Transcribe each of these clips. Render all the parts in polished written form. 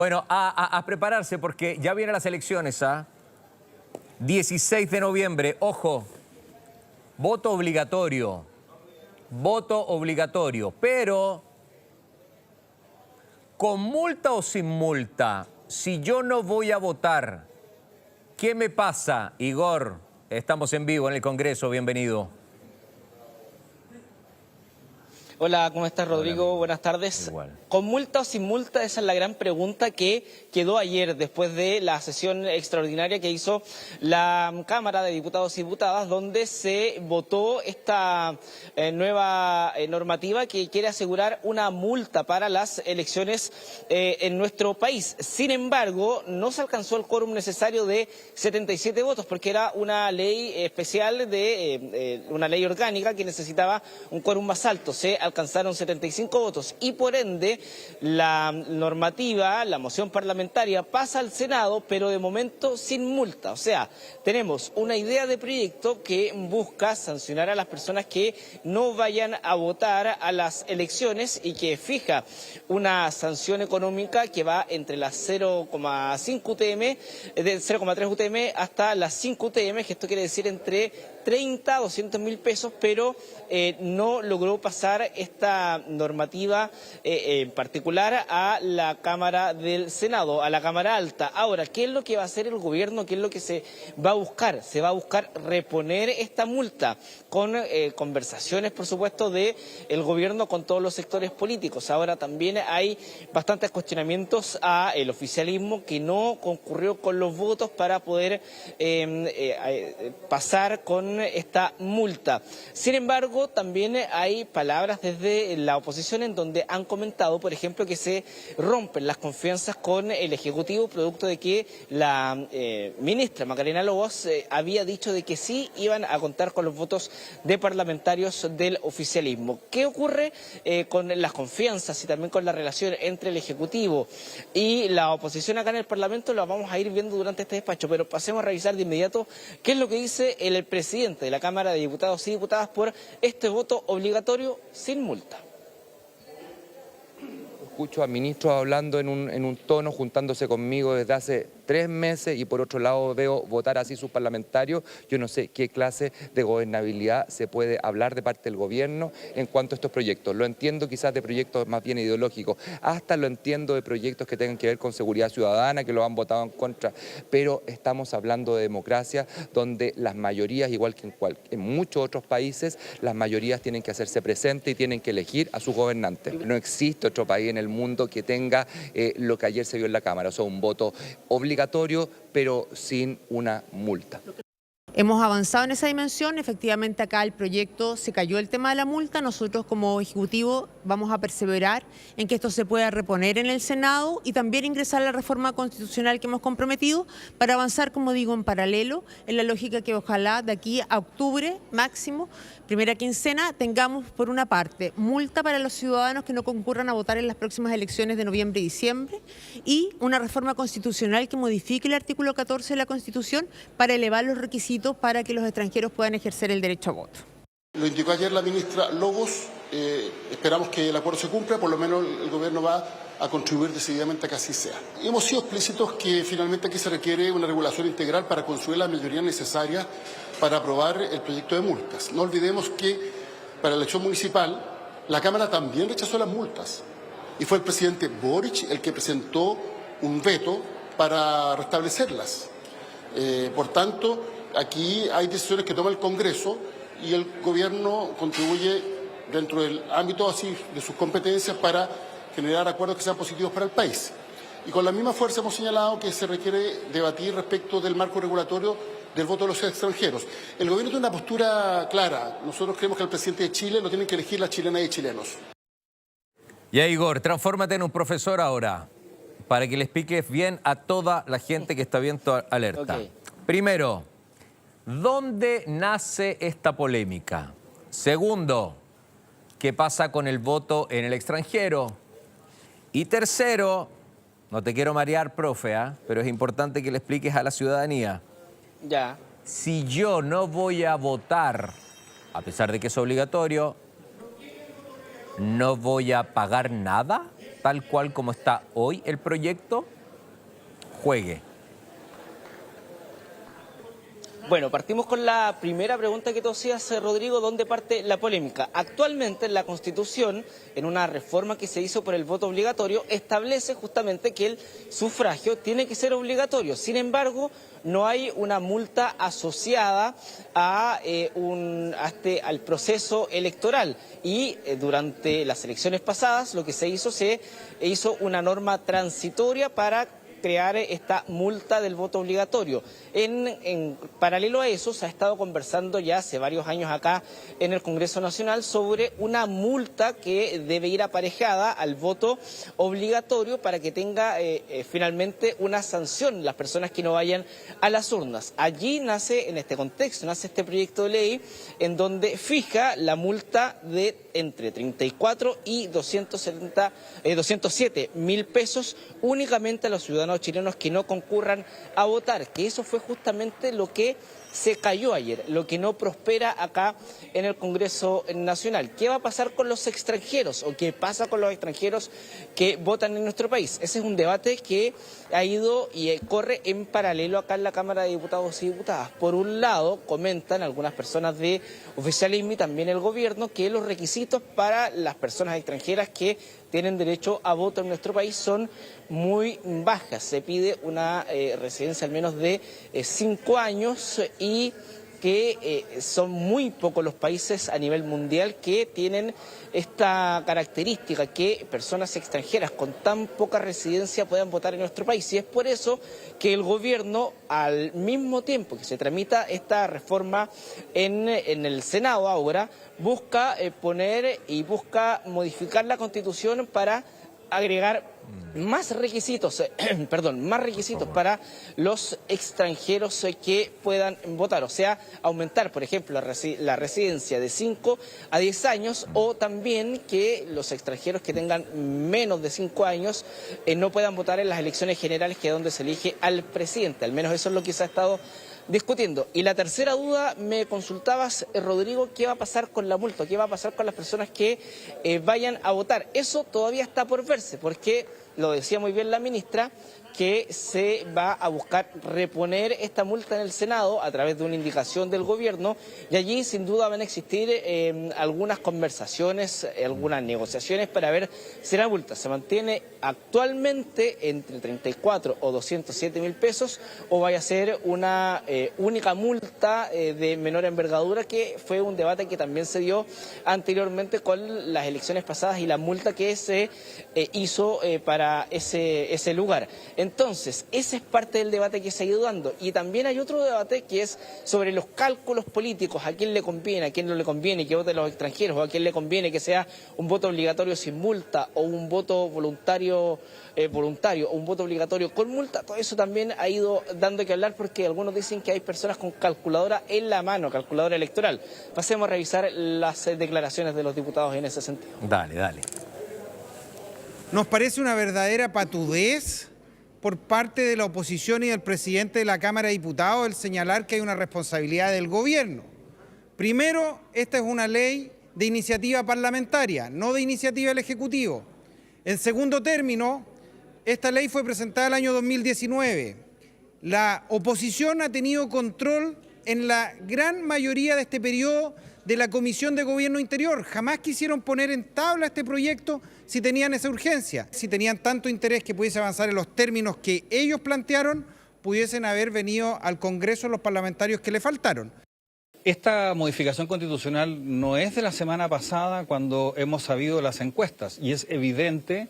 Bueno, a prepararse porque ya vienen las elecciones, ¿ah? 16 de noviembre, ojo, voto obligatorio, pero con multa o sin multa, si yo no voy a votar, ¿qué me pasa? Igor, estamos en vivo en el Congreso, bienvenido. Hola, ¿cómo estás, Rodrigo? Hola, buenas tardes. Igual. ¿Con multa o sin multa? Esa es la gran pregunta que quedó ayer después de la sesión extraordinaria que hizo la Cámara de Diputados y Diputadas, donde se votó esta nueva normativa que quiere asegurar una multa para las elecciones en nuestro país. Sin embargo, no se alcanzó el quórum necesario de 77 votos, porque era una ley especial, una ley orgánica que necesitaba un quórum más alto. Se alcanzaron 75 votos y por ende la normativa, la moción parlamentaria pasa al Senado, pero de momento sin multa. O sea, tenemos una idea de proyecto que busca sancionar a las personas que no vayan a votar a las elecciones y que fija una sanción económica que va entre las 0,5 UTM, de 0,3 UTM hasta las 5 UTM, que esto quiere decir entre 30 a 200 mil pesos, pero no logró pasar esta normativa en particular a la Cámara del Senado, a la Cámara Alta. Ahora, ¿qué es lo que va a hacer el gobierno? ¿Qué es lo que se va a buscar? Se va a buscar reponer esta multa con conversaciones, por supuesto, del gobierno con todos los sectores políticos. Ahora también hay bastantes cuestionamientos al oficialismo que no concurrió con los votos para poder pasar con esta multa. Sin embargo, también hay palabras desde la oposición en donde han comentado, por ejemplo, que se rompen las confianzas con el Ejecutivo, producto de que la ministra Macarena Lobos había dicho de que sí iban a contar con los votos de parlamentarios del oficialismo. ¿Qué ocurre con las confianzas y también con la relación entre el Ejecutivo y la oposición acá en el Parlamento? Lo vamos a ir viendo durante este despacho, pero pasemos a revisar de inmediato qué es lo que dice el presidente de la Cámara de Diputados y Diputadas por este voto obligatorio sin multa. Escucho a ministros hablando en un tono, juntándose conmigo desde hace 3 meses y por otro lado veo votar así sus parlamentarios. Yo no sé qué clase de gobernabilidad se puede hablar de parte del gobierno en cuanto a estos proyectos. Lo entiendo quizás de proyectos más bien ideológicos, hasta lo entiendo de proyectos que tengan que ver con seguridad ciudadana, que lo han votado en contra, pero estamos hablando de democracia donde las mayorías, igual que en muchos otros países, las mayorías tienen que hacerse presentes y tienen que elegir a sus gobernantes. No existe otro país en el mundo que tenga lo que ayer se vio en la Cámara, o sea, un voto obligatorio, pero sin una multa. Hemos avanzado en esa dimensión, efectivamente acá el proyecto se cayó el tema de la multa, nosotros como Ejecutivo vamos a perseverar en que esto se pueda reponer en el Senado y también ingresar a la reforma constitucional que hemos comprometido para avanzar, como digo, en paralelo, en la lógica que ojalá de aquí a octubre máximo, primera quincena, tengamos por una parte multa para los ciudadanos que no concurran a votar en las próximas elecciones de noviembre y diciembre y una reforma constitucional que modifique el artículo 14 de la Constitución para elevar los requisitos para que los extranjeros puedan ejercer el derecho a voto. Lo indicó ayer la ministra Lobos, esperamos que el acuerdo se cumpla, por lo menos el gobierno va a contribuir decididamente a que así sea. Hemos sido explícitos que finalmente aquí se requiere una regulación integral para construir la mayoría necesaria para aprobar el proyecto de multas. No olvidemos que para la elección municipal la Cámara también rechazó las multas y fue el presidente Boric el que presentó un veto para restablecerlas. Por tanto, aquí hay decisiones que toma el Congreso y el Gobierno contribuye dentro del ámbito así de sus competencias para generar acuerdos que sean positivos para el país. Y con la misma fuerza hemos señalado que se requiere debatir respecto del marco regulatorio del voto de los extranjeros. El Gobierno tiene una postura clara. Nosotros creemos que el presidente de Chile lo tienen que elegir las chilenas y chilenos. Ya, Igor, transfórmate en un profesor ahora para que le expliques bien a toda la gente que está viendo Alerta. Okay. Primero, ¿dónde nace esta polémica? Segundo, ¿qué pasa con el voto en el extranjero? Y tercero, no te quiero marear, profe, pero es importante que le expliques a la ciudadanía. Ya. Si yo no voy a votar, a pesar de que es obligatorio, ¿no voy a pagar nada? tal cual como está hoy el proyecto, juegue? Bueno, partimos con la primera pregunta que tú hacías, Rodrigo, ¿dónde parte la polémica? Actualmente en la Constitución, en una reforma que se hizo por el voto obligatorio, establece justamente que el sufragio tiene que ser obligatorio. Sin embargo, no hay una multa asociada al proceso electoral. Y durante las elecciones pasadas lo que se hizo una norma transitoria para crear esta multa del voto obligatorio. En paralelo a eso, se ha estado conversando ya hace varios años acá en el Congreso Nacional sobre una multa que debe ir aparejada al voto obligatorio para que tenga finalmente una sanción las personas que no vayan a las urnas. Allí nace, en este contexto, nace este proyecto de ley en donde fija la multa de entre 34 y 207 mil pesos únicamente a los ciudadanos chilenos que no concurran a votar, que eso fue justamente lo que se cayó ayer, lo que no prospera acá en el Congreso Nacional. ¿Qué va a pasar con los extranjeros o qué pasa con los extranjeros que votan en nuestro país? Ese es un debate que ha ido y corre en paralelo acá en la Cámara de Diputados y Diputadas. Por un lado, comentan algunas personas de oficialismo y también el gobierno que los requisitos para las personas extranjeras que tienen derecho a voto en nuestro país son muy bajas. Se pide una residencia al menos de 5 años y que son muy pocos los países a nivel mundial que tienen esta característica, que personas extranjeras con tan poca residencia puedan votar en nuestro país. Y es por eso que el gobierno, al mismo tiempo que se tramita esta reforma en el Senado ahora, busca busca modificar la Constitución para agregar más requisitos, más requisitos para los extranjeros que puedan votar, o sea, aumentar, por ejemplo, la residencia de 5 a 10 años, o también que los extranjeros que tengan menos de 5 años no puedan votar en las elecciones generales, que es donde se elige al presidente. Al menos eso es lo que se ha estado discutiendo. Y la tercera duda, me consultabas, Rodrigo, ¿qué va a pasar con la multa? ¿Qué va a pasar con las personas que vayan a votar? Eso todavía está por verse, porque lo decía muy bien la ministra, que se va a buscar reponer esta multa en el Senado a través de una indicación del gobierno, y allí sin duda van a existir algunas conversaciones, algunas negociaciones para ver si la multa se mantiene actualmente entre 34 o 207 mil pesos o vaya a ser una única multa de menor envergadura, que fue un debate que también se dio anteriormente con las elecciones pasadas y la multa que se hizo para ese lugar. Entonces, ese es parte del debate que se ha ido dando. Y también hay otro debate que es sobre los cálculos políticos, a quién le conviene, a quién no le conviene que voten los extranjeros, o a quién le conviene que sea un voto obligatorio sin multa, o un voto voluntario, o un voto obligatorio con multa. Todo eso también ha ido dando que hablar, porque algunos dicen que hay personas con calculadora en la mano, calculadora electoral. Pasemos a revisar las declaraciones de los diputados en ese sentido. Dale. Nos parece una verdadera patudez por parte de la oposición y del presidente de la Cámara de Diputados el señalar que hay una responsabilidad del gobierno. Primero, esta es una ley de iniciativa parlamentaria, no de iniciativa del Ejecutivo. En segundo término, esta ley fue presentada el año 2019. La oposición ha tenido control en la gran mayoría de este periodo de la Comisión de Gobierno Interior. Jamás quisieron poner en tabla este proyecto si tenían esa urgencia. Si tenían tanto interés que pudiese avanzar en los términos que ellos plantearon, pudiesen haber venido al Congreso los parlamentarios que le faltaron. Esta modificación constitucional no es de la semana pasada, cuando hemos sabido las encuestas, y es evidente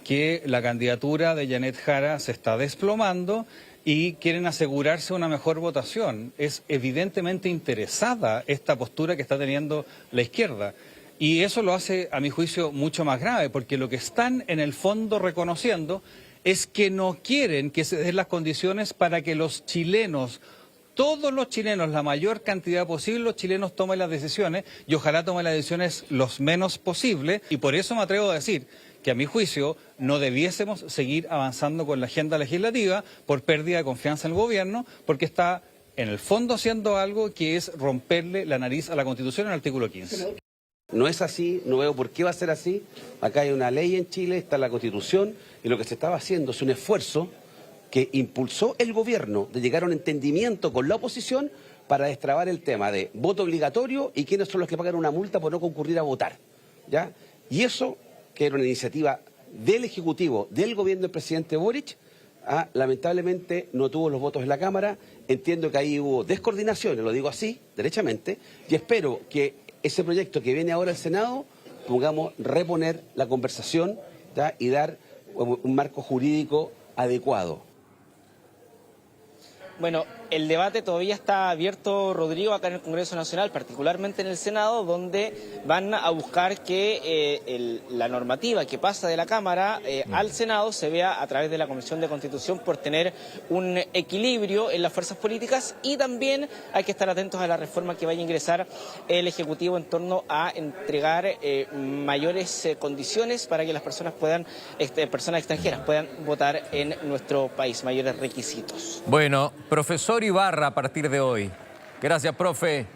que la candidatura de Janet Jara se está desplomando y quieren asegurarse una mejor votación. Es evidentemente interesada esta postura que está teniendo la izquierda. Y eso lo hace, a mi juicio, mucho más grave, porque lo que están en el fondo reconociendo es que no quieren que se den las condiciones para que los chilenos, todos los chilenos, la mayor cantidad posible, los chilenos tomen las decisiones, y ojalá tomen las decisiones los menos posible. Y por eso me atrevo a decir que a mi juicio no debiésemos seguir avanzando con la agenda legislativa por pérdida de confianza en el gobierno, porque está en el fondo haciendo algo que es romperle la nariz a la Constitución en el artículo 15. No es así, no veo por qué va a ser así. Acá hay una ley en Chile, está la Constitución, y lo que se estaba haciendo es un esfuerzo que impulsó el gobierno de llegar a un entendimiento con la oposición para destrabar el tema de voto obligatorio y quiénes son los que pagan una multa por no concurrir a votar, ¿ya? Y eso, que era una iniciativa del Ejecutivo, del gobierno del presidente Boric, lamentablemente no tuvo los votos en la Cámara. Entiendo que ahí hubo descoordinaciones, lo digo así, derechamente, y espero que ese proyecto que viene ahora al Senado, pongamos reponer la conversación, ¿ya? Y dar un marco jurídico adecuado. Bueno, el debate todavía está abierto, Rodrigo, acá en el Congreso Nacional, particularmente en el Senado, donde van a buscar que la normativa que pasa de la Cámara al Senado se vea a través de la Comisión de Constitución por tener un equilibrio en las fuerzas políticas, y también hay que estar atentos a la reforma que vaya a ingresar el Ejecutivo en torno a entregar mayores condiciones para que las personas personas extranjeras puedan votar en nuestro país, mayores requisitos. Bueno, profesor Ibarra a partir de hoy. Gracias, profe.